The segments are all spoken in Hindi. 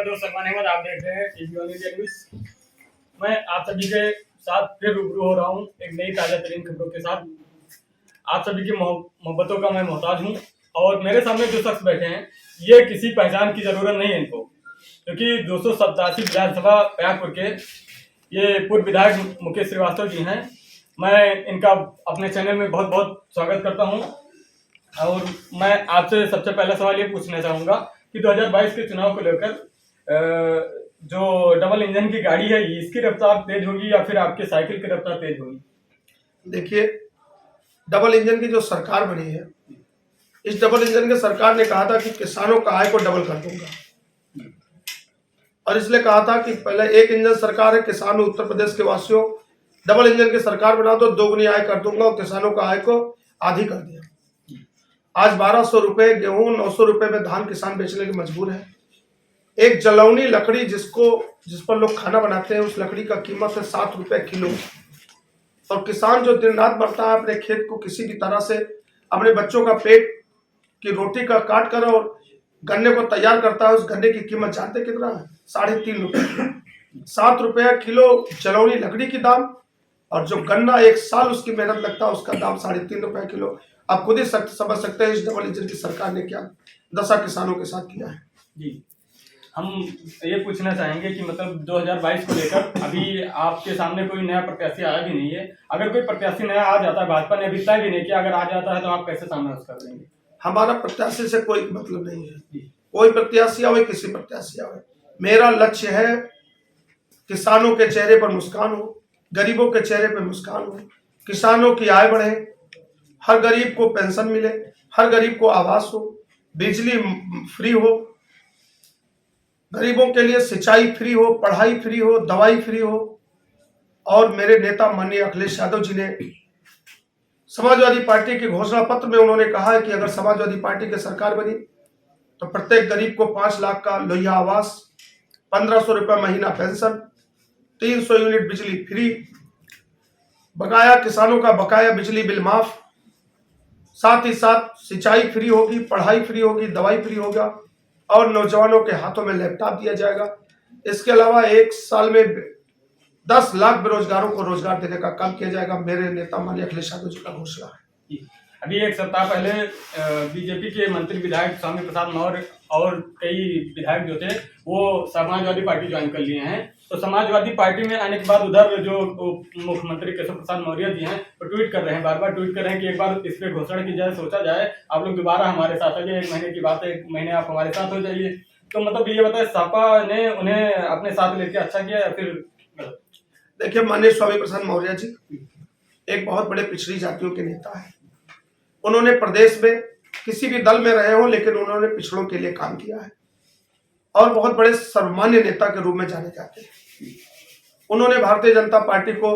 मैं दोस्त सलमान अहमद, आप देख रहे हैं टीवी ऑन इंडिया न्यूज। मैं आप सभी के साथ फिर रूबरू हो रहा हूँ एक नई ताज़ा तरीन खबरों के साथ। आप सभी की मोहब्बतों का मैं मोहताज हूँ और मेरे सामने जो शख्स बैठे हैं ये किसी पहचान की जरूरत नहीं है इनको, क्योंकि 287 विधानसभा प्रयागपुर के ये पूर्व विधायक मुकेश श्रीवास्तव जी हैं। मैं इनका अपने चैनल में बहुत बहुत स्वागत करता हूँ और मैं आपसे सबसे पहला सवाल ये पूछना चाहूँगा कि 2022 के चुनाव को लेकर जो डबल इंजन की गाड़ी है इसकी रफ्तार तेज होगी या फिर आपके साइकिल की रफ्तार तेज होगी? देखिए, डबल इंजन की जो सरकार बनी है, इस डबल इंजन के सरकार ने कहा था कि किसानों का आय को डबल कर दूंगा और इसलिए कहा था कि पहले एक इंजन सरकार है, किसानों उत्तर प्रदेश के वासियों डबल इंजन की सरकार बना दो, दोगुनी आय कर दूंगा और किसानों का आय को आधी कर दिया। आज 1200 रुपए गेहूं, 900 रुपए में धान किसान बेचने के मजबूर है। एक जलौनी लकड़ी जिस पर लोग खाना बनाते हैं, उस लकड़ी का कीमत है 7 रुपए किलो। और किसान जो दिन रात मरता है अपने खेत को किसी भी तरह से अपने बच्चों का पेट की रोटी का काट कर और गन्ने को तैयार करता है, उस गन्ने की कीमत जानते कितना है? 3.5 रुपए। 7 रुपया किलो जलौनी लकड़ी की दाम और जो गन्ना एक साल उसकी मेहनत लगता है उसका दाम 3.5 रुपए किलो। आप खुद ही समझ सकते हैं इस डबल इंजन की सरकार ने क्या दशा किसानों के साथ किया है। जी, हम ये पूछना चाहेंगे कि मतलब 2022 को लेकर अभी आपके सामने कोई नया प्रत्याशी आया भी नहीं है। अगर कोई प्रत्याशी नया आ जाता है, भाजपा ने अभी तय भी नहीं किया, अगर आ जाता है तो आप कैसे सामना कर देंगे? हमारा प्रत्याशी से कोई मतलब नहीं है, कोई प्रत्याशी आवे किसी प्रत्याशी आवे। मेरा लक्ष्य है किसानों के चेहरे पर मुस्कान हो, गरीबों के चेहरे पर मुस्कान हो, किसानों की आय बढ़े, हर गरीब को पेंशन मिले, हर गरीब को आवास हो, बिजली फ्री हो, गरीबों के लिए सिंचाई फ्री हो, पढ़ाई फ्री हो, दवाई फ्री हो। और मेरे नेता माननीय अखिलेश यादव जी ने समाजवादी पार्टी के घोषणा पत्र में उन्होंने कहा है कि अगर समाजवादी पार्टी की सरकार बनी तो प्रत्येक गरीब को 5 लाख का लोहिया आवास, 1500 रुपये महीना पेंशन, 300 यूनिट बिजली फ्री, बकाया किसानों का बकाया बिजली बिल माफ, साथ ही साथ सिंचाई फ्री होगी, पढ़ाई फ्री होगी, दवाई फ्री होगा और नौजवानों के हाथों में लैपटॉप दिया जाएगा। इसके अलावा एक साल में 10 लाख बेरोजगारों को रोजगार देने का काम किया जाएगा। मेरे नेता माननीय अखिलेश यादव जी का घोषणा है। अभी एक सप्ताह पहले बीजेपी के मंत्री विधायक स्वामी प्रसाद मौर्य और कई विधायक जो थे वो समाजवादी पार्टी ज्वाइन कर लिए हैं। तो समाजवादी पार्टी में आने के बाद उधर जो मुख्यमंत्री केशव प्रसाद मौर्य जी हैं वो ट्वीट कर रहे हैं, बार बार ट्वीट कर रहे हैं कि एक बार इस पर घोषणा की जाए, सोचा जाए, आप लोग दोबारा हमारे साथ आ जाइए, 1 महीने की बात है, 1 महीने आप हमारे साथ हो जाइए। तो मतलब ये बताए सपा ने उन्हें अपने साथ लेके अच्छा किया या फिर? देखिए, माननीय स्वामी प्रसाद मौर्य जी एक बहुत बड़े पिछड़ी जातियों के नेता है। उन्होंने प्रदेश में किसी भी दल में रहे हो लेकिन उन्होंने पिछड़ों के लिए काम किया है और बहुत बड़े सर्वमान्य नेता के रूप में जाने जाते हैं। उन्होंने भारतीय जनता पार्टी को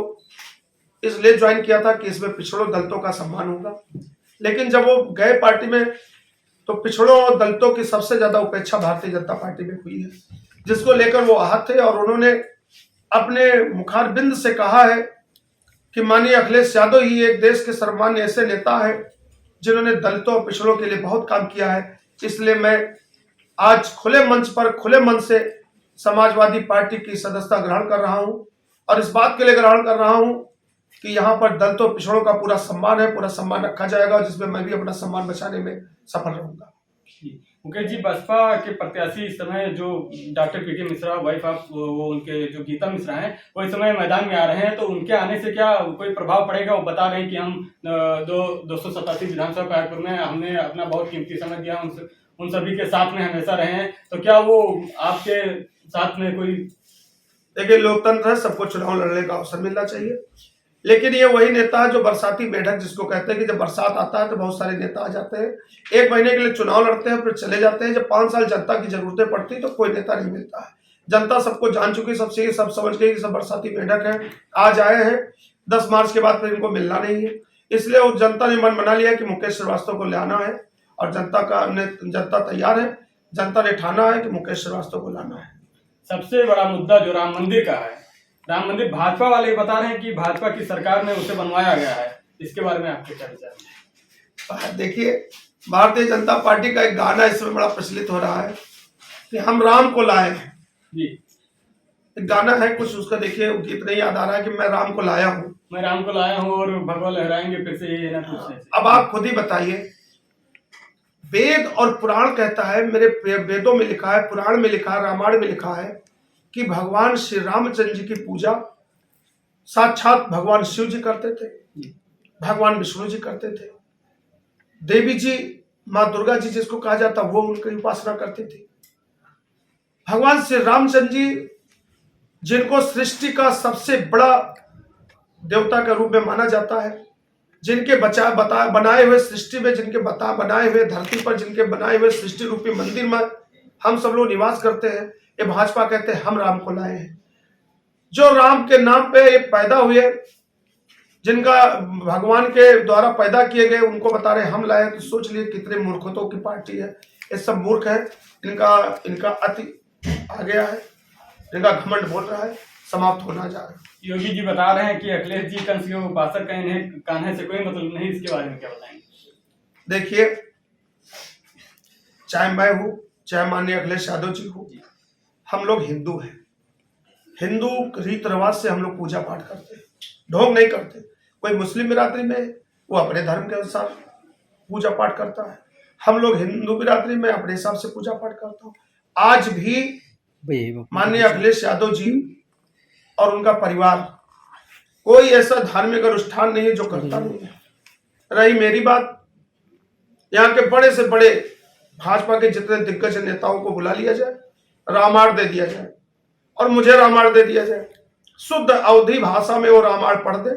इसलिए ज्वाइन किया था कि इसमें पिछड़ों दलितों का सम्मान होगा, लेकिन जब वो गए पार्टी में तो पिछड़ों और दलितों की सबसे ज्यादा उपेक्षा भारतीय जनता पार्टी में हुई है, जिसको लेकर वो आहत थे और उन्होंने अपने मुखारबिंद से कहा है कि माननीय अखिलेश यादव ही एक देश के सर्वमान्य ऐसे नेता है जिन्होंने दलितों और पिछड़ों के लिए बहुत काम किया है। इसलिए मैं आज खुले मंच पर खुले मन से समाजवादी पार्टी की सदस्यता ग्रहण कर रहा हूं और इस बात के लिए ग्रहण कर रहा हूं कि यहां पर दलितों पिछड़ों का पूरा सम्मान है, पूरा सम्मान रखा जाएगा जिसमें मैं भी अपना सम्मान बचाने में सफल रहूंगा। मुकेश जी, बसपा के प्रत्याशी इस समय जो doctor PT Mishra wife of वो उनके जो गीता मिश्रा हैं वो इस समय मैदान में आ रहे हैं, तो उनके आने से क्या कोई प्रभाव पड़ेगा? वो बता रहे हैं कि हम 287 विधानसभा प्रयागपुर में हमने अपना बहुत कीमती समय दिया, उन सभी के साथ में हमेशा रहे हैं, तो क्या वो आपके साथ में कोई? देखिए, लोकतंत्र है, सबको चुनाव लड़ने का अवसर मिलना चाहिए, लेकिन ये वही नेता है जो बरसाती मेढक जिसको कहते हैं कि जब बरसात आता है तो बहुत सारे नेता आ जाते हैं, 1 महीने के लिए चुनाव लड़ते हैं फिर चले जाते हैं। जब 5 साल जनता की जरूरतें पड़ती है तो कोई नेता नहीं मिलता है। जनता सबको जान चुकी, सब समझ गई कि सब बरसाती मेढक है, आज आए हैं, 10 मार्च के बाद फिर इनको मिलना नहीं है। इसलिए उस जनता ने मन बना लिया कि मुकेश श्रीवास्तव को लाना है और जनता तैयार है, जनता ने ठाना है कि मुकेश श्रीवास्तव को लाना है। सबसे बड़ा मुद्दा जो राम मंदिर का है, राम मंदिर भाजपा वाले बता रहे हैं कि भाजपा की सरकार में उसे बनवाया गया है, इसके बारे में आपके क्या विचार है? देखिए, भारतीय जनता पार्टी का एक गाना इस समय बड़ा प्रचलित हो रहा है कि हम राम को लाए हैं, जी। एक गाना है कुछ उसका, देखिए वो गीत नहीं याद आ रहा है कि मैं राम को लाया हूँ। मैं राम को लाया हूँ और भगवा लहराएंगे फिर से, ये ना पूछने से। अब आप खुद ही बताइए, वेद और पुराण कहता है, मेरे वेदों में लिखा है, पुराण में लिखा है, रामायण में लिखा है कि भगवान श्री रामचंद्र जी की पूजा साक्षात भगवान शिव जी करते थे, भगवान विष्णु जी करते थे, देवी जी माँ दुर्गा जी जिसको कहा जाता वो उनकी उपासना करती थी। भगवान श्री रामचंद्र जी जिनको सृष्टि का सबसे बड़ा देवता के रूप में माना जाता है, जिनके बनाए हुए सृष्टि में, जिनके बनाए हुए धरती पर, जिनके बनाए हुए सृष्टि रूपी मंदिर में हम सब लोग निवास करते हैं, ये भाजपा कहते हैं हम राम को लाए हैं। जो राम के नाम पे ये पैदा हुए, जिनका भगवान के द्वारा पैदा किए गए, उनको बता रहे हम लाए, तो सोच लिए कितने मूर्खतों की पार्टी है। ये सब मूर्ख है, इनका अति आ गया है, इनका घमंड बोल रहा है, समाप्त होना जा रहा है। योगी जी बता रहे हैं कि अखिलेश जी कंस के उपासक हैं, इन्हें कान्हे से कोई मतलब नहीं, इसके बारे में क्या बताएंगे? देखिए, चाहे मैं हूं, चाहे माननीय अखिलेश यादव जी हो, हम लोग हिंदू हैं। हिंदू रीत रिवाज से हम लोग पूजा पाठ करते हैं, ढोंग नहीं करते। कोई मुस्लिम बिरादरी में वो अपने धर्म के अनुसार पूजा पाठ करता है, हम लोग हिंदू बिरादरी में अपने हिसाब से पूजा पाठ करता हूँ। आज भी माननीय अखिलेश यादव जी और उनका परिवार कोई ऐसा धार्मिक अनुष्ठान नहीं है जो करता नहीं है। रही मेरी बात, यहाँ के बड़े से बड़े भाजपा के जितने दिग्गज नेताओं को बुला लिया जाए, रामायण दे दिया जाए और मुझे रामायण दे दिया जाए, शुद्ध अवधी भाषा में वो रामायण पढ़ दे,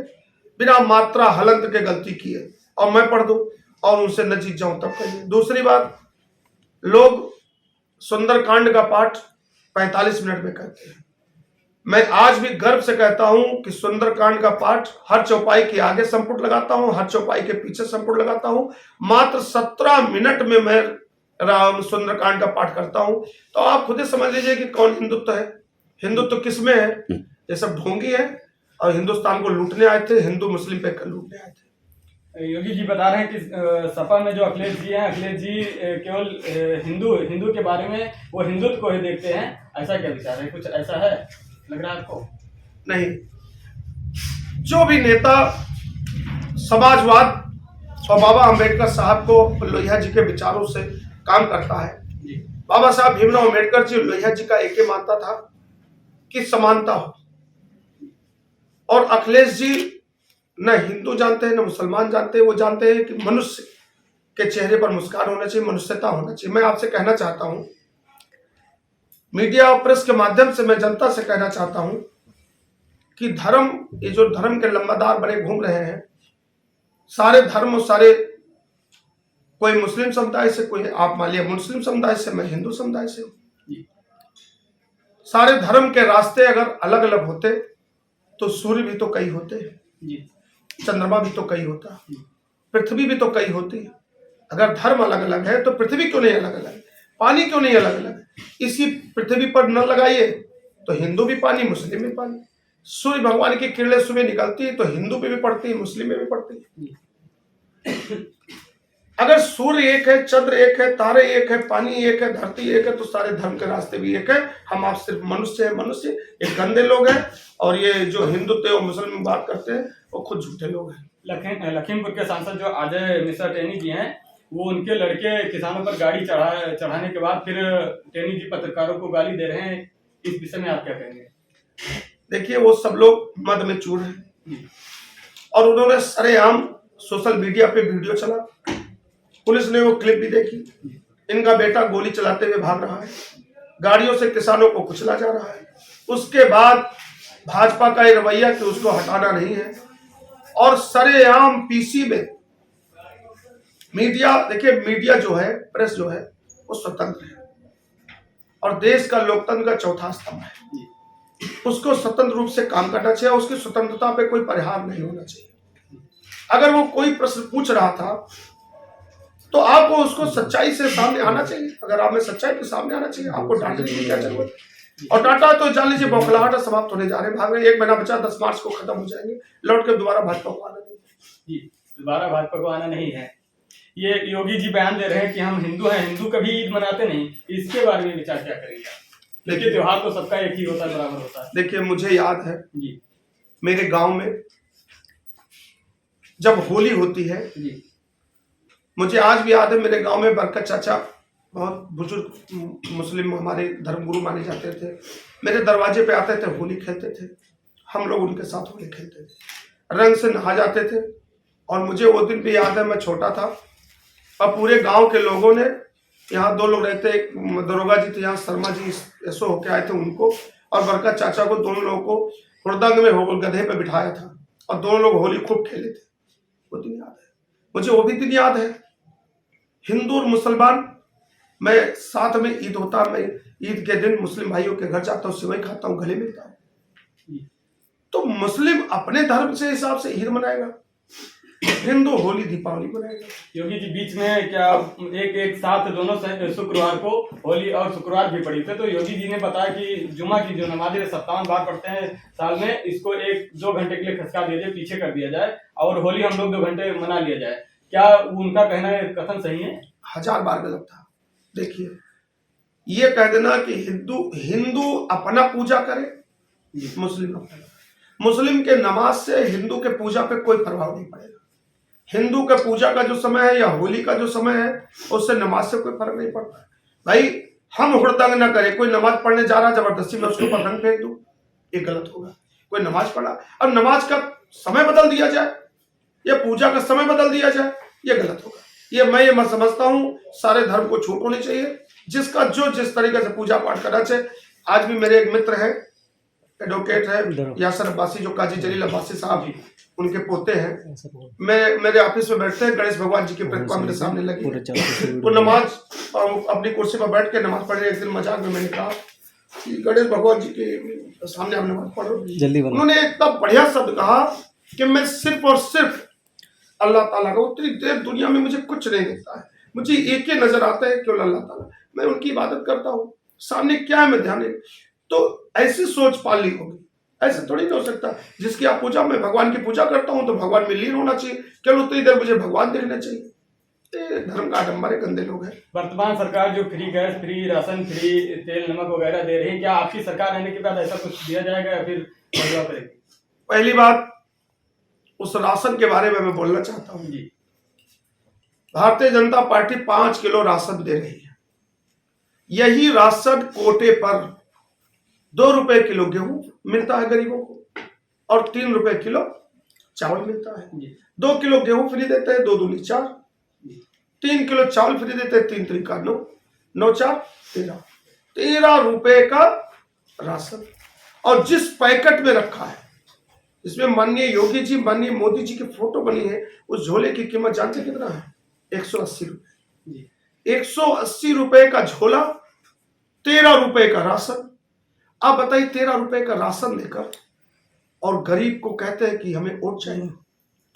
बिना मात्रा हलंत के गलती किए, और मैं पढ़ दूं और उनसे न जीत जाऊं तब कहिए। दूसरी बात, लोग सुंदरकांड का पाठ 45 मिनट में करते हैं। मैं आज भी गर्व से कहता हूं कि सुंदरकांड का पाठ हर चौपाई के आगे संपुट लगाता हूं, हर चौपाई के पीछे संपुट लगाता हूं। मात्र 17 मिनट में मैं सुंदरकांड का पाठ करता हूं। तो आप खुद ही समझ लीजिए कि कौन हिंदुत्व है, हिंदुत्व किसमें है। ये सब ढोंगी है और हिंदुस्तान को लूटने आए थे, हिंदू मुस्लिम पे लूटने आए थे। योगी जी बता रहे हैं कि सपा में जो अखिलेश जी हैं, अखिलेश जी केवल हिंदू के बारे में वो हिंदुत्व को ही देखते हैं, ऐसा क्या विचार है? कुछ ऐसा है लग रहा है आपको? नहीं, जो भी नेता समाजवाद और बाबा अंबेडकर साहब को लोहिया जी के विचारों से काम करता है, बाबा साहब भीमराव अंबेडकर जी लोहिया जी का एक ही मानता था कि समानता हो, और अखिलेश जी न हिंदू जानते हैं न मुसलमान जानते हैं। वो जानते हैं कि मनुष्य के चेहरे पर मुस्कान होना चाहिए, मनुष्यता होना चाहिए। मैं आपसे कहना चाहता हूं, मीडिया और प्रेस के माध्यम से मैं जनता से कहना चाहता हूं कि धर्म, ये जो धर्म के लंबादार बने घूम रहे हैं, सारे धर्म और सारे, कोई मुस्लिम समुदाय से, कोई आप मान लिया मुस्लिम समुदाय से, मैं हिंदू समुदाय से हूं। सारे धर्म के रास्ते अगर अलग अलग होते तो सूर्य भी तो कई होते, चंद्रमा भी तो कई होता, पृथ्वी भी तो कई होती। अगर धर्म अलग अलग है तो पृथ्वी क्यों नहीं अलग अलग, पानी क्यों नहीं अलग अलग? इसी पृथ्वी पर न लगाइए तो हिंदू भी पानी, मुस्लिम भी पानी। सूर्य भगवान की किरणें सुबह निकलती है तो हिंदू पे भी पड़ती है, मुस्लिम में भी पड़ती है। अगर सूर्य एक है, चंद्र एक है, तारे एक है, पानी एक है, धरती एक है, तो सारे धर्म के रास्ते भी एक है। हम आप सिर्फ मनुष्य है, मनुष्य। ये गंदे लोग हैं, और ये जो हिंदुत्व और मुस्लिम में बात करते हैं वो खुद झूठे लोग हैं। लखीमपुर के सांसद जो अजय मिश्रा टेनी जी हैं, वो उनके लड़के किसानों पर गाड़ी चढ़ाने के बाद फिर टेनी जी पत्रकारों को गाली दे रहे हैं, इस विषय में आप क्या कहेंगे? देखिए, वो सब लोग मद में चूर हैं, और उन्होंने सरेआम सोशल मीडिया पे वीडियो चला, पुलिस ने वो क्लिप भी देखी। इनका बेटा गोली चलाते हुए भाग रहा है, गाड़ियों से किसानों को कुचला जा रहा है। उसके बाद भाजपा का ये रवैया कि उसको हटाना नहीं है, और सरेआम पीसी में मीडिया, देखिए मीडिया जो है, प्रेस जो है, वो स्वतंत्र है और देश का लोकतंत्र का चौथा स्तंभ है। उसको स्वतंत्र रूप से काम करना चाहिए, उसकी स्वतंत्रता पे कोई परिहार नहीं होना चाहिए। अगर वो कोई प्रश्न पूछ रहा था तो आपको उसको सच्चाई से सामने आना चाहिए। अगर आप में सच्चाई के सामने आना चाहिए, आपको डांटने की क्या जरूरत? और डांटा तो जान लीजिए बौखलाहट समाप्त होने जा रहे हैं, भाग रहे। 1 महीना बचा, 10 मार्च को खत्म हो जाएंगे, लौट के दोबारा भाजपा को आना नहीं। दोबारा भाजपा को आना नहीं है। ये योगी जी बयान दे रहे हैं कि हम हिंदू हैं, हिंदू कभी ईद मनाते नहीं, इसके बारे में विचार क्या करेंगे? देखिए त्योहार तो सबका एक ही होता है, बराबर होता है। देखिए मुझे याद है जी मेरे गांव में जब होली होती है, जी मुझे आज भी याद है मेरे गांव में बरकत चाचा बहुत बुजुर्ग मुस्लिम हमारे धर्मगुरु माने जाते थे, मेरे दरवाजे पे आते थे, होली खेलते थे, हम लोग उनके साथ होली खेलते थे, रंग से नहा जाते थे। और मुझे वो दिन भी याद है, मैं छोटा था और पूरे गांव के लोगों ने, यहाँ 2 लोग रहते, एक दरोगा जी थे यहाँ, शर्मा जी ऐसो होके आए थे, उनको और बरकत चाचा को, दोनों लोगों को हुड़दंग में होकर गधे पे बिठाया था और दोनों लोग होली खूब खेले थे। वो दिन याद है मुझे, वो भी दिन याद है। हिंदू और मुसलमान, मैं साथ में ईद होता, मैं ईद के दिन मुस्लिम भाइयों के घर जाता हूँ, सिवई खाता हूँ, गले मिलता हूँ। तो मुस्लिम अपने धर्म से हिसाब से ईद मनाएगा, हिंदू होली दीपावली मनाएगा। योगी जी बीच में क्या एक साथ दोनों शुक्रवार को होली और शुक्रवार भी पड़ी थे, तो योगी जी ने बताया कि जुमा की जो नमाज 57 बार पढ़ते हैं साल में, इसको 1-2 घंटे के लिए खसका दिया जाए, पीछे कर दिया जाए और होली हम लोग 2 घंटे मना लिया जाए। क्या उनका कहना है, कथन सही है? 1000 बार गलत था। देखिए ये कह देना कि हिंदू अपना पूजा करे, मुस्लिम अपना, मुस्लिम के नमाज से हिंदू के पूजा पे कोई प्रभाव नहीं पड़ेगा। हिंदू के पूजा का जो समय है या होली का जो समय है, उससे नमाज से कोई फर्क नहीं पड़ता। भाई हम हुड़दंग ना करें, कोई नमाज पढ़ने जा रहा जबरदस्ती में उसके ऊपर रंग फेंक दूं, ये गलत होगा। कोई नमाज पढ़ा और नमाज का समय बदल दिया जाए या पूजा का समय बदल दिया जाए, ये गलत होगा। ये मैं समझता हूँ सारे धर्म को छूट होनी चाहिए, जिसका जो जिस तरीके से पूजा पाठ करना चाहिए। आज भी मेरे एक मित्र है, एडवोकेट है यासर अब्बासी, जो काजी जलील अब्बासी साहब उनके पोते हैं, मेरे ऑफिस में बैठते हैं, गणेश भगवान जी की प्रतिमा मेरे सामने लगी, वो नमाज अपनी कुर्सी पर बैठ के नमाज पढ़ रहे। एक दिन मजाक में मैंने कहा कि गणेश भगवान जी के सामने आप नमाज पढ़ रहे हो। उन्होंने इतना बढ़िया शब्द कहा कि मैं सिर्फ और सिर्फ अल्लाह ताला का, उतनी देर दुनिया में मुझे कुछ नहीं दिखता है, मुझे एक ही नजर आता है केवल अल्लाह ताला, मैं उनकी इबादत करता हूँ, सामने क्या है मैं ध्यान नहीं। तो ऐसी सोच पालनी होगी, ऐसे थोड़ी नहीं हो सकता। जिसकी आप पूजा, मैं भगवान की पूजा करता हूँ तो भगवान में लीन होना चाहिए, केवल उतनी देर मुझे भगवान देखना चाहिए। धर्म का आडम्बर है, गंदे लोग हैं। वर्तमान सरकार जो free gas, free ration, free तेल नमक वगैरह दे रही है, क्या आपकी सरकार रहने के बाद ऐसा कुछ दिया जाएगा या फिर बदलाव करेगी? पहली बात, उस राशन के बारे में मैं बोलना चाहता हूँ जी। Bharatiya Janata party 5 kilo ration दे रही है, यही राशन कोटे पर 2 रुपए किलो गेहूं मिलता है गरीबों को और 3 रुपए किलो चावल मिलता है। 2 किलो गेहूं फ्री देते हैं, 2 दूनी 4, 3 किलो चावल फ्री देते हैं, 3 3 का 9, 9 4 13 रुपए का राशन। और जिस पैकेट में रखा है, इसमें माननीय योगी जी, माननीय मोदी जी की फोटो बनी है, उस झोले की कीमत जानते कितना है? 180 रुपए। 180 रुपए का झोला, 13 रुपए का राशन। आप बताइए, 13 रुपए का राशन देकर और गरीब को कहते हैं कि हमें वोट चाहिए,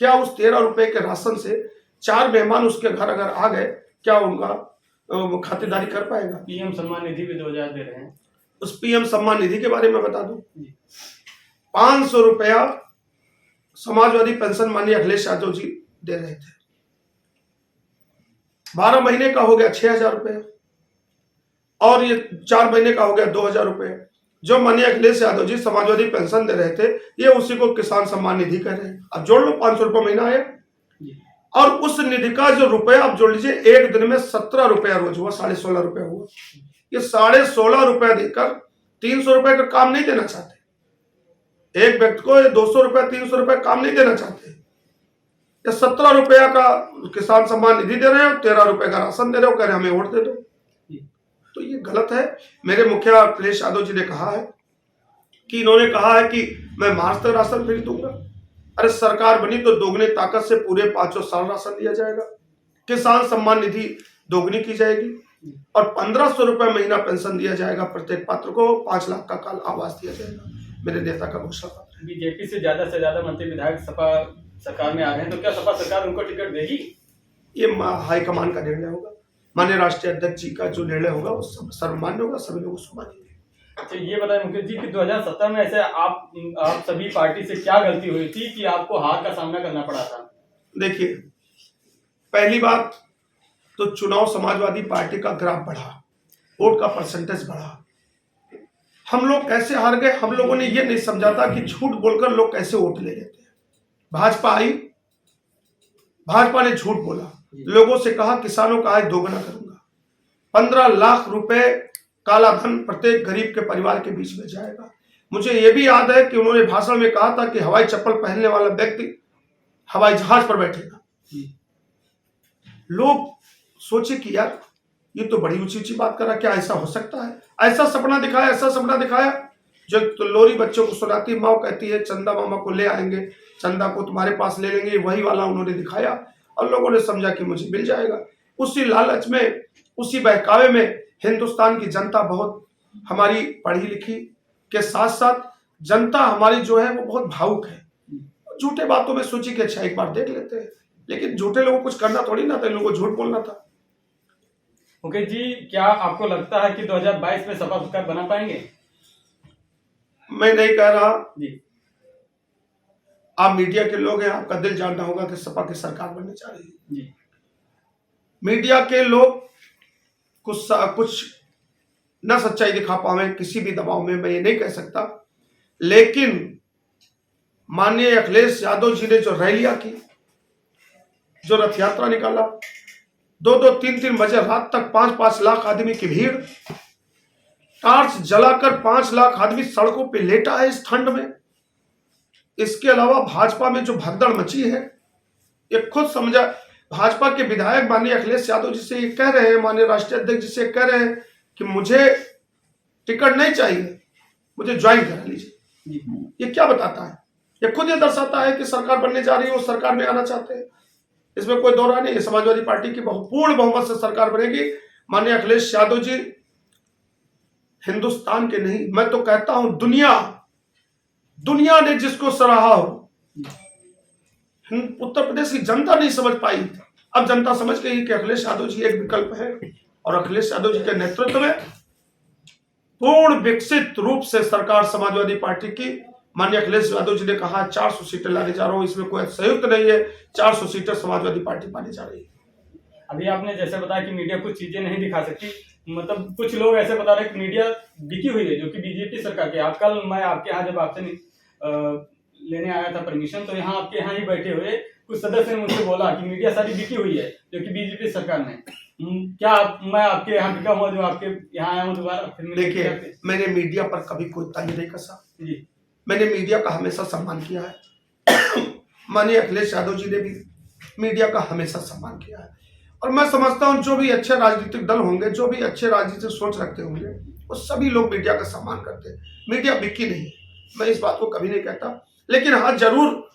क्या उस 13 रुपए के राशन से 4 मेहमान उसके घर अगर आ गए, क्या उनका खातिरदारी कर पाएगा? पीएम सम्मान निधि भी 2000 दे रहे हैं। उस पीएम सम्मान निधि के बारे में बता दूं, 500 रुपया समाजवादी पेंशन माननीय अखिलेश यादव जी दे रहे थे, 12 महीने का हो गया 6000 रुपया, और ये 4 महीने का हो गया 2000 रुपये। जो माननीय अखिलेश यादव जी समाजवादी पेंशन दे रहे थे, ये उसी को किसान सम्मान निधि कह रहे हैं। अब जोड़ लो, 500 रुपये महीना आया, और उस निधि का जो रुपया आप जोड़ लीजिए, एक दिन में 17 रुपया रोज हुआ, 16.5 रुपया हुआ। ये 16.5 रुपया देकर 300 रुपए का काम नहीं देना चाहते, एक व्यक्ति को 200 रुपया 300 रुपया काम नहीं देना चाहते। ये 17 रुपया का किसान सम्मान निधि दे रहे हो, 13 रुपए का राशन दे रहे हो, कह रहे हमें वोट दे दो। तो ये गलत है। मेरे मुखिया अखिलेश यादव जी ने कहा है कि, इन्होंने कहा है कि मैं मार्च तक राशन फ्री दूंगा। अरे सरकार बनी तो दोगुनी ताकत से पूरे 5 साल राशन दिया जाएगा, किसान सम्मान निधि दोगुनी की जाएगी और 1500 रुपए महीना पेंशन दिया जाएगा प्रत्येक पात्र को, 5 लाख का काल आवास दिया जाएगा। मेरे नेता का घोषणा पत्र। बीजेपी से ज्यादा मंत्री विधायक सपा सरकार में आ गए हैं, तो क्या सपा सरकार उनको टिकट देगी? ये हाईकमान का निर्णय होगा, माननीय राष्ट्रीय अध्यक्ष जी का जो निर्णय होगा वो सर्वमान्य होगा, सभी लोग उसको मानेंगे। अच्छा ये बताएं मुकेश जी कि 2017 में ऐसे आप सभी पार्टी से क्या गलती हुई थी कि आपको हार का सामना करना पड़ा था? देखिए, पहली बात तो चुनाव समाजवादी पार्टी का ग्राफ बढ़ा, वोट का परसेंटेज बढ़ा, हम लोग कैसे हार गए, हम लोगों ने ये नहीं समझा था कि झूठ बोलकर लोग कैसे वोट ले लेते हैं। भाजपा आई, भाजपा ने झूठ बोला, लोगों से कहा किसानों का आय दोगुना करूंगा, 15 लाख रुपए काला धन प्रत्येक गरीब के परिवार के बीच में जाएगा। मुझे यह भी याद है कि उन्होंने भाषण में कहा था कि हवाई चप्पल पहनने वाला व्यक्ति हवाई जहाज पर बैठेगा। लोग सोचे कि यार ये तो बड़ी ऊंची ऊंची बात करा, क्या ऐसा हो सकता है? ऐसा सपना दिखाया, ऐसा सपना दिखाया। जो तो लोरी बच्चों को सुनाती माँ कहती है चंदा मामा को ले आएंगे, चंदा को तुम्हारे पास ले लेंगे, वही वाला उन्होंने दिखाया और लोगों ने समझा कि मुझे मिल जाएगा। उसी लालच में, उसी बहकावे में हिंदुस्तान की जनता बहुत हमारी पढ़ी लिखी के साथ साथ जनता हमारी जो है वो बहुत भावुक है। झूठे बातों में सोची कि अच्छा एक बार देख लेते हैं, लेकिन झूठे लोगों को कुछ करना थोड़ी ना था, इन लोगों को झूठ बोलना था। ओके जी, क्या आपको लगता है कि 2022 में सपा सरकार बना पाएंगे? मैं नहीं कह रहा जी, आप मीडिया के लोग हैं, आपका दिल जानना होगा कि सपा की सरकार बनने जा रही है। जी, मीडिया के लोग कुछ न सच्चाई दिखा पावे किसी भी दबाव में, मैं ये नहीं कह सकता, लेकिन माननीय अखिलेश यादव जी ने जो रैलियां की, जो रथ यात्रा निकाला, 2-2, 3-3 बजे रात तक 5-5 लाख आदमी की भीड़, टार्च जलाकर 5 लाख आदमी सड़कों पे लेटा है इस ठंड में। इसके अलावा भाजपा में जो भगदड़ मची है, ये खुद समझा। भाजपा के विधायक माननीय अखिलेश यादव जी से ये कह रहे हैं, माननीय राष्ट्रीय अध्यक्ष जी से कह रहे हैं कि मुझे टिकट नहीं चाहिए, मुझे ज्वाइन करा लीजिए। ये क्या बताता है? ये खुद ये दर्शाता है कि सरकार बनने जा रही है, वो सरकार में आना चाहते हैं। इसमें कोई दो राय नहीं है। समाजवादी पार्टी की पूर्ण बहुमत से सरकार बनेगी। माननीय अखिलेश यादव जी हिंदुस्तान के नहीं, मैं तो कहता हूं दुनिया ने जिसको सराहा हो, उत्तर प्रदेश की जनता नहीं समझ पाई, अब जनता समझ गई कि अखिलेश यादव जी एक विकल्प है। और अखिलेश यादव जी के नेतृत्व में पूर्ण विकसित रूप से सरकार समाजवादी पार्टी की, माननीय अखिलेश यादव जी ने कहा 400 सीटें लाने जा रहा हूं, इसमें कोई संयुक्त नहीं है, 400 सीटें समाजवादी पार्टी पाने जा रही है। अभी आपने जैसे बताया कि मीडिया कुछ चीजें नहीं दिखा सकती, मतलब कुछ लोग ऐसे बता रहे हैं कि मीडिया बिकी हुई है, जो कि बीजेपी सरकार की। कल मैं आपके यहाँ जब आपसे लेने आया था परमिशन, तो यहाँ आपके यहाँ ही बैठे हुए कुछ सदस्य ने मुझसे बोला कि मीडिया सारी बिकी हुई है, जो कि बीजेपी सरकार ने। क्या मैं आपके यहाँ बिका हुआ जो आपके यहाँ आया हूँ दोबारा? फिर देखिए, मैंने मीडिया पर कभी कोई तंज नहीं कसा जी, मैंने मीडिया का हमेशा सम्मान किया है। माननीय अखिलेश यादव जी ने भी मीडिया का हमेशा सम्मान किया है। और मैं समझता हूं जो भी अच्छे राजनीतिक दल होंगे, जो भी अच्छे राजनीतिक सोच रखते होंगे, वो सभी लोग मीडिया का सम्मान करते हैं। मीडिया बिकी नहीं है, मैं इस बात को कभी नहीं कहता, लेकिन हाँ जरूर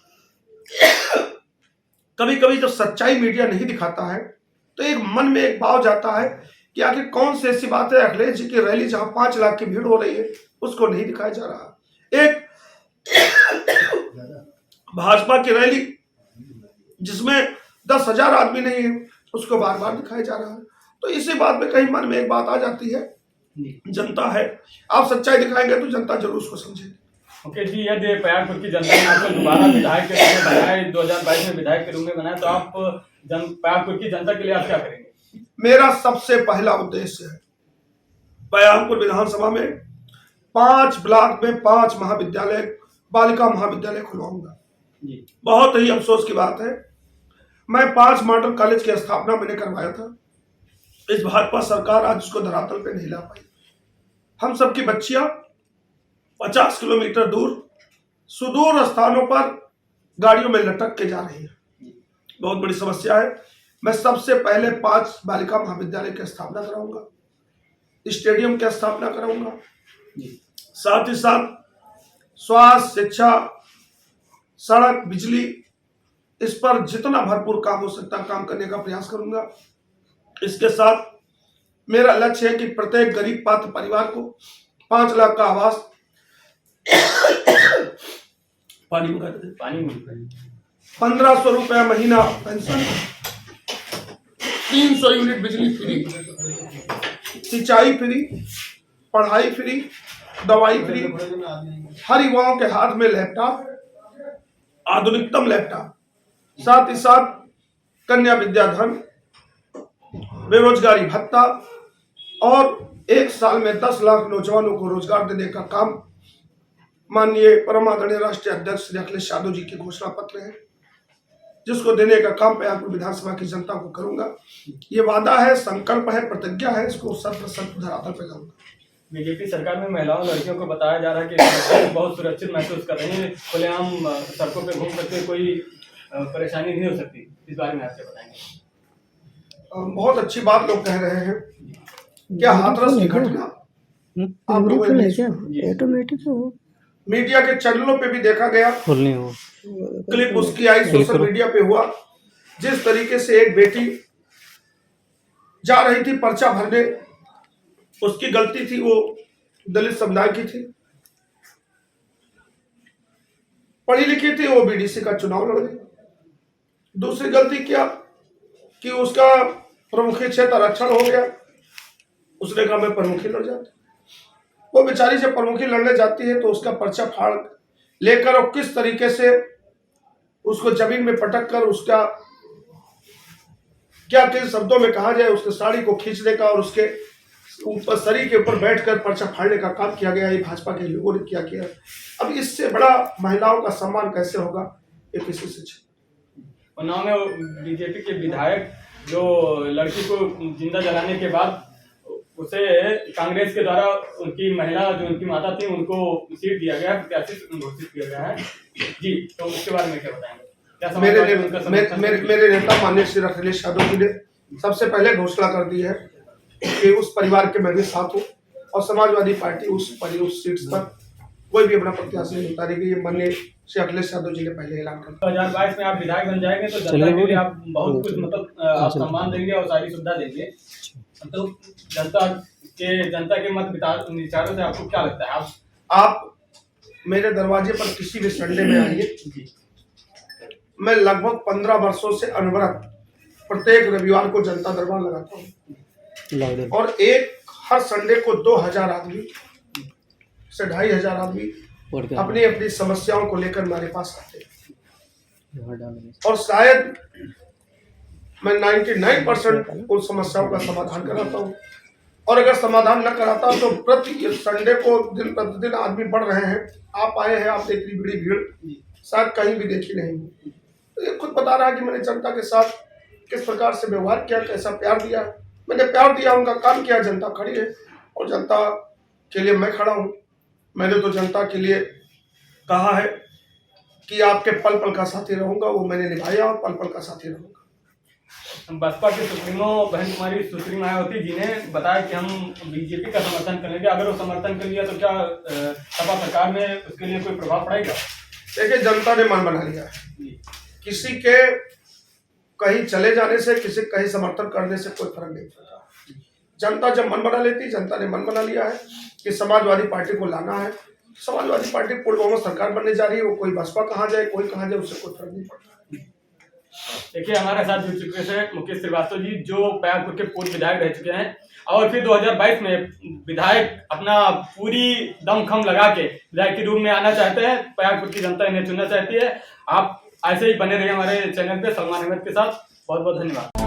कभी कभी जब सच्चाई मीडिया नहीं दिखाता है तो एक मन में एक भाव जाता है कि आखिर कौन सी ऐसी बात है अखिलेश जी की रैली जहां 5 लाख की भीड़ हो रही है उसको नहीं दिखाया जा रहा। एक भाजपा की रैली जिसमें 10,000 आदमी नहीं है उसको बार बार दिखाया जा रहा है। तो इसी बात में कहीं मन में एक बात आ जाती है, जनता है, आप सच्चाई दिखाएंगे तो जनता जरूर उसको समझेगी। ओके जी, यदि प्रयागपुर की जनता ने आपको दोबारा विधायक के रूप में बनाया, 2022 में विधायक के रूप में बनाया, तो आप प्रयागपुर की जनता के लिए आप क्या करेंगे? मेरा सबसे पहला उद्देश्य है प्रयागपुर विधानसभा में 5 ब्लॉक में 5 महाविद्यालय, बालिका महाविद्यालय खुलवाऊंगा। बहुत ही अफसोस की बात है, मैं 5 मॉडल कॉलेज की स्थापना मैंने करवाया था, इस भाजपा सरकार आज उसको धरातल पे नहीं ला पाई। हम सबकी बच्चियां 50 किलोमीटर दूर सुदूर स्थानों पर गाड़ियों में लटक के जा रही है, बहुत बड़ी समस्या है। मैं सबसे पहले 5 बालिका महाविद्यालय की स्थापना कराऊंगा, स्टेडियम की स्थापना कराऊंगा, साथ ही साथ स्वास्थ्य, शिक्षा, सड़क, बिजली, इस पर जितना भरपूर काम हो सकता काम करने का प्रयास करूंगा। इसके साथ मेरा लक्ष्य है कि प्रत्येक गरीब पात्र परिवार को 5 लाख का आवास, पानी 1500 रुपया महीना पेंशन, 300 यूनिट बिजली फ्री, सिंचाई फ्री, पढ़ाई फ्री, दवाई फ्री, हर युवाओं के हाथ में लैपटॉप, आधुनिकतम लैपटॉप, साथ ही साथ कन्या विद्याधन, बेरोजगारी भत्ता और एक साल में 10 लाख नौजवानों को रोजगार देने का काम माननीय परम आदरणीय राष्ट्रीय अध्यक्ष श्री अखिलेश यादव जी की घोषणा पत्र है, जिसको देने का काम पयागपुर विधानसभा की जनता को करूंगा। ये वादा है, संकल्प है, प्रतिज्ञा है, इसको 100% धरातल पे लाऊंगा। बीजेपी सरकार में महिलाओं लड़कियों को बताया जा रहा है कि बहुत सुरक्षित महसूस कर रही हैं, खुलेआम सड़कों पे घूम करके कोई परेशानी नहीं हो सकती, इस बारे में आपसे बताएंगे। बहुत अच्छी बात लोग कह रहे हैं। क्या हाथरस की घटना आप लोगों ने ऑटोमेटिक हो, मीडिया के चैनलों पे भी देखा गया, क्लिप उसकी आई, सोशल मीडिया पे हुआ, जिस तरीके से एक बेटी जा रही थी पर्चा भरने, उसकी गलती थी, वो दलित समुदाय की थी, पढ़ी लिखी थी, वो बीडीसी का चुनाव लड़ गई। दूसरी गलती क्या कि उसका प्रमुखी क्षेत्र आरक्षण हो गया, उसने कहा मैं प्रमुखी लड़ जाती। वो बेचारी जब प्रमुखी लड़ने जाती है तो उसका पर्चा फाड़ लेकर और किस तरीके से उसको जमीन में पटक कर उसका क्या किस शब्दों में कहा जाए, उसके साड़ी को खींचने का और उसके ऊपर शरीर के ऊपर बैठकर पर्चा फाड़ने का काम किया गया। ये भाजपा के लोगों ने क्या किया। अब इससे बड़ा महिलाओं का सम्मान कैसे होगा, ये किसी से। उन्नाव में बीजेपी के विधायक जो लड़की को जिंदा जलाने के बाद उसे कांग्रेस के द्वारा उनकी महिला जो उनकी माता थी उनको सीट दिया गया, प्रत्याशी घोषित किया गया है जी, तो उसके बारे में क्या बताएंगे? क्या मेरे नेता माननीय श्री अखिलेश यादव जी ने सबसे पहले घोषणा कर दी है कि उस परिवार के मैं भी साथ हूँ और समाजवादी पार्टी उस सीट पर कोई भी अपना प्रत्याशी नहीं उतारेगी। ये माननीय श्री अखिलेश यादव जी ने पहले ऐलान कर दिया। 2022 में आप विधायक बन जाएंगे तो जनता के लिए आप बहुत कुछ मतलब आप सम्मान देंगे और सारी सुविधा देंगे, तो जनता के मत विचारों से आपको क्या लगता है? आप मेरे दरवाजे पर किसी भी संडे में आइए, मैं लगभग 15 वर्षों से अनवरत प्रत्येक रविवार को जनता दरबार लगाता हूँ और हर संडे को 2000 आदमी से 2500 आदमी अपनी अपनी समस्याओं को लेकर हमारे पास आते हैं और शायद मैं 99% उन समस्याओं का समाधान कराता हूँ। और अगर समाधान न कराता तो प्रति संडे को दिन प्रतिदिन आदमी बढ़ रहे हैं। आप आए हैं, आपने इतनी बड़ी भीड़ शायद कहीं भी देखी नहीं। तो ये खुद बता रहा है कि मैंने जनता के साथ किस प्रकार से व्यवहार किया, कैसा प्यार दिया। मैंने प्यार दिया, उनका काम किया, जनता खड़ी है और जनता के लिए मैं खड़ा हूँ। मैंने तो जनता के लिए कहा है कि आपके पल पल का साथी रहूंगा, वो मैंने निभाया और पल पल का साथी रहूंगा। बसपा के सुप्रीमो बहन कुमारी सुश्री मायावती जी ने बताया कि हम बीजेपी का समर्थन करेंगे, अगर वो समर्थन कर लिया तो क्या सपा सरकार में उसके लिए कोई प्रभाव पड़ेगा? देखिए, जनता ने मन बना लिया है। किसी के कहीं चले जाने से, किसी कहीं समर्थन करने से कोई फर्क नहीं पड़ता। जनता जब मन बना लेती, जनता ने मन बना लिया है कि समाजवादी पार्टी को लाना है। समाजवादी पार्टी पूर्ण बहुमत सरकार बनने जा रही है, वो कोई बसपा कहाँ जाए, कोई कहाँ जाए, उससे कोई फर्क नहीं पड़ता। देखिए, हमारे साथ जुड़ चुके थे मुकेश श्रीवास्तव जी, जो पयागपुर के पूर्व विधायक रह चुके हैं और फिर 2022 में विधायक अपना पूरी दमखम लगा के विधायक के रूप में आना चाहते हैं। पयागपुर की जनता इन्हें चुनना चाहती है। आप ऐसे ही बने रहिए हमारे चैनल पे सलमान अहमद के साथ। बहुत बहुत धन्यवाद।